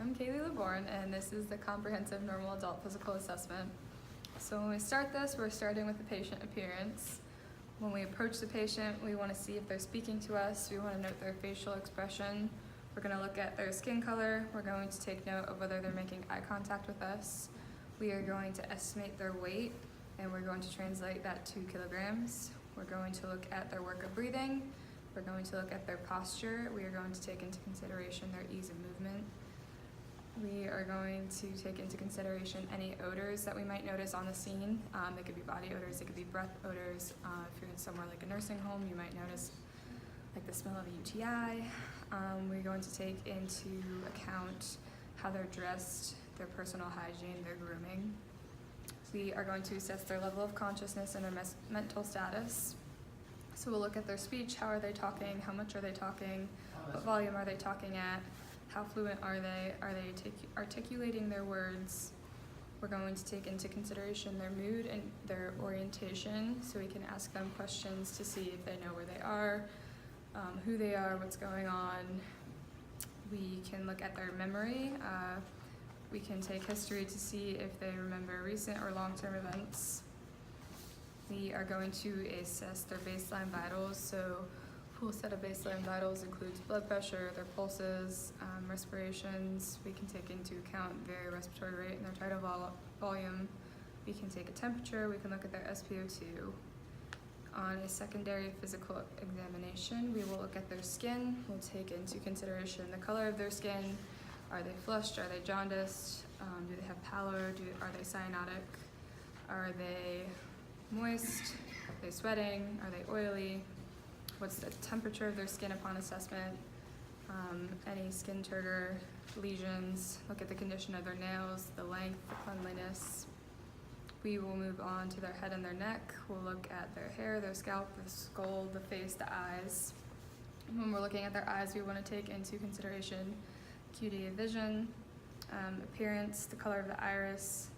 I'm Kaylee Leborgne, and this is the Comprehensive Normal Adult Physical Assessment. So when we start this, we're starting with the patient appearance. When we approach the patient, we want to see if they're speaking to us. We want to note their facial expression. We're going to look at their skin color. We're going to take note of whether they're making eye contact with us. We are going to estimate their weight, and we're going to translate that to kilograms. We're going to look at their work of breathing. We're going to look at their posture. We are going to take into consideration their ease of movement. We are going to take into consideration any odors that we might notice on the scene. They could be body odors, they could be breath odors. If you're in somewhere like a nursing home, you might notice like the smell of a UTI. We're going to take into account how they're dressed, their personal hygiene, their grooming. We are going to assess their level of consciousness and their mental status. So we'll look at their speech. How are they talking? How much are they talking? What volume are they talking at? How fluent are they? Are they articulating their words? We're going to take into consideration their mood and their orientation, so we can ask them questions to see if they know where they are, who they are, what's going on. We can look at their memory. We can take history to see if they remember recent or long-term events. We are going to assess their baseline vitals. So full set of baseline vitals includes blood pressure, their pulses, respirations. We can take into account their respiratory rate and their tidal volume. We can take a temperature. We can look at their SpO2. On a secondary physical examination, we will look at their skin. We'll take into consideration the color of their skin. Are they flushed? Are they jaundiced? Do they have pallor? Are they cyanotic? Are they moist? Are they sweating? Are they oily? What's the temperature of their skin upon assessment? Any skin turgor, lesions. Look at the condition of their nails, the length, the cleanliness. We will move on to their head and their neck. We'll look at their hair, their scalp, the skull, the face, the eyes. When we're looking at their eyes, we want to take into consideration acuity of vision, appearance, the color of the iris.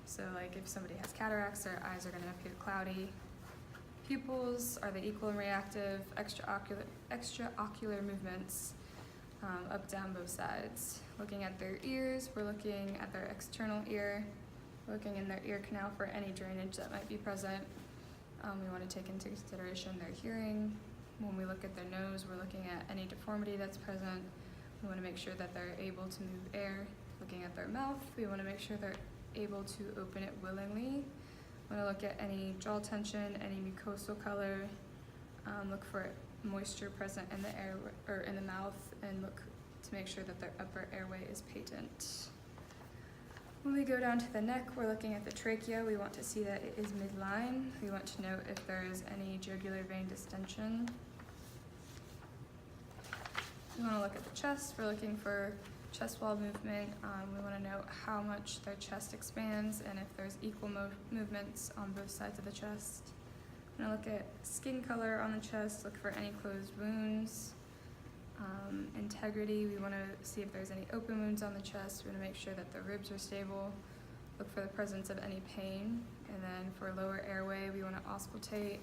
So like if somebody has cataracts, their eyes are going to appear cloudy. Pupils, are they equal and reactive? Extraocular movements, up, down, both sides. Looking at their ears, we're looking at their external ear, looking in their ear canal for any drainage that might be present. We want to take into consideration their hearing. When we look at their nose, we're looking at any deformity that's present. We want to make sure that they're able to move air. Looking at their mouth, we want to make sure they're able to open it willingly. We want to look at any jaw tension, any mucosal color. Look for moisture present in the air or in the mouth, and look to make sure that their upper airway is patent. When we go down to the neck, we're looking at the trachea. We want to see that it is midline. We want to note if there is any jugular vein distension. We want to look at the chest. We're looking for chest wall movement. We want to note how much their chest expands and if there's equal movements on both sides of the chest. We're going to look at skin color on the chest, look for any closed wounds. Integrity, we want to see if there's any open wounds on the chest. We want to make sure that the ribs are stable. Look for the presence of any pain. And then for lower airway, we want to auscultate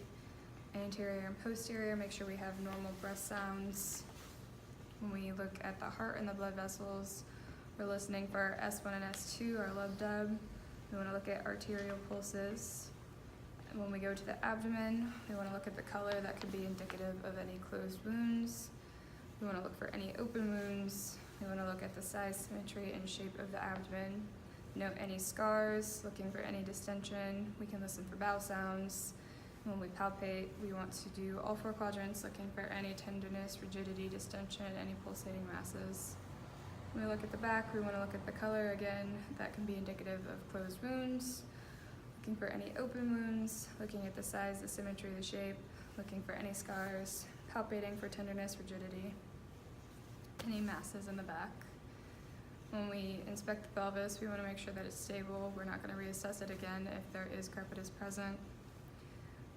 anterior and posterior, make sure we have normal breath sounds. When we look at the heart and the blood vessels, we're listening for our S1 and S2, our love dub. We want to look at arterial pulses. And when we go to the abdomen, we want to look at the color that could be indicative of any closed wounds. We want to look for any open wounds. We want to look at the size, symmetry, and shape of the abdomen. Note any scars, looking for any distension. We can listen for bowel sounds. When we palpate, we want to do all four quadrants, looking for any tenderness, rigidity, distension, any pulsating masses. When we look at the back, we want to look at the color again. That can be indicative of closed wounds. Looking for any open wounds, looking at the size, the symmetry, the shape, looking for any scars, palpating for tenderness, rigidity, any masses in the back. When we inspect the pelvis, we want to make sure that it's stable. We're not going to reassess it again if there is crepitus present.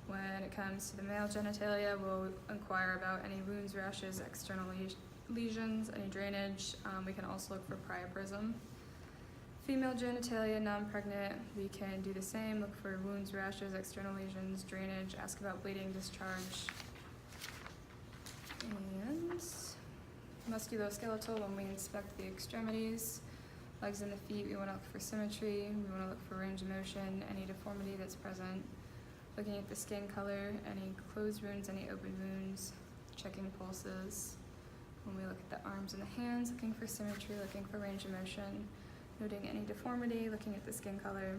When it comes to the male genitalia, we'll inquire about any wounds, rashes, external lesions, any drainage. We can also look for priapism. Female genitalia, non-pregnant, we can do the same, look for wounds, rashes, external lesions, drainage, ask about bleeding, discharge. And musculoskeletal when we inspect the extremities. Legs and the feet, we want to look for symmetry, we want to look for range of motion, any deformity that's present. Looking at the skin color, any closed wounds, any open wounds, checking pulses. When we look at the arms and the hands, looking for symmetry, looking for range of motion, noting any deformity, looking at the skin color,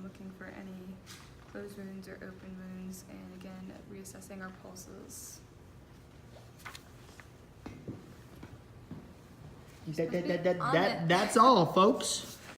looking for any closed wounds or open wounds, and again, reassessing our pulses. That's all, folks.